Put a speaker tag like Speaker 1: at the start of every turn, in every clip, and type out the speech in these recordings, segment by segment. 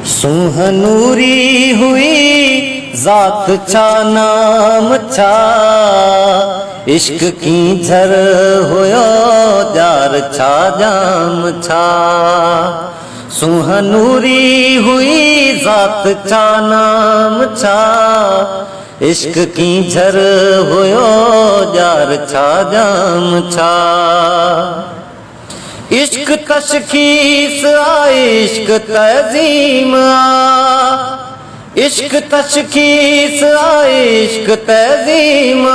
Speaker 1: सुहनूरी हुई ज़ात छा नाम छा, इश्क की झर हुयो जार छा जाम छा। सुहनूरी हुई ज़ात छा नाम छा, इश्क की झर हुयो जार छा जाम छा। इश्क तशखीस आ इश्क तज़ीम आ, इश्क तशखीस आ इश्क तज़ीम आ।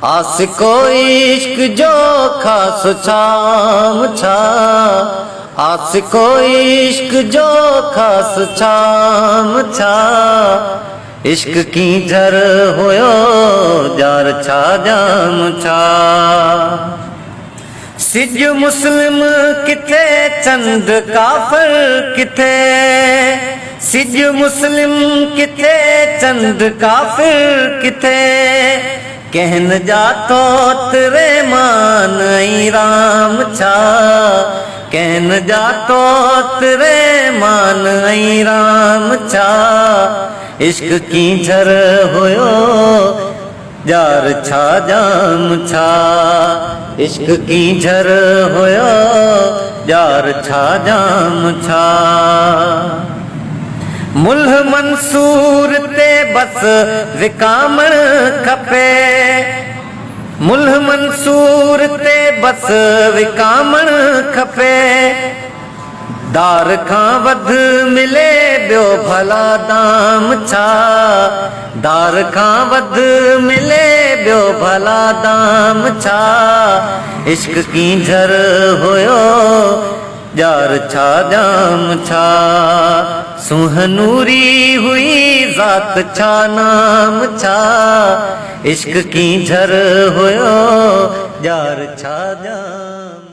Speaker 1: आशिको इश्क जो खास शाम छा, आशिको इश्क जो खास शाम छा। इश्क की झर हुयो जार छा जाम छा। सिज मुस्लिम किथे चंद काफिर किथे, सिज मुस्लिम किथे चंद काफिर किथे। कहन जातो तेरे मान ऐं राम छा, कहन जातो तेरे मान ऐं राम छा। इश्क की झर हुयो जार छा जाम छा, इश्क की झर हुयो जार छा जाम छा। मुल्ह मंसूर ते बस विकामण खपे, मुल्ह मंसूर ते बस विकामण खपे। दार खां वध मिले ॿियो भला दाम छा, दार खां वध मिले ॿियो भला दाम छा। इश्क की झर हुयो जार छा जाम छा। सुहनूरी हुई ज़ात छा नाम छा, इश्क की झर हुयो जार छा जाम।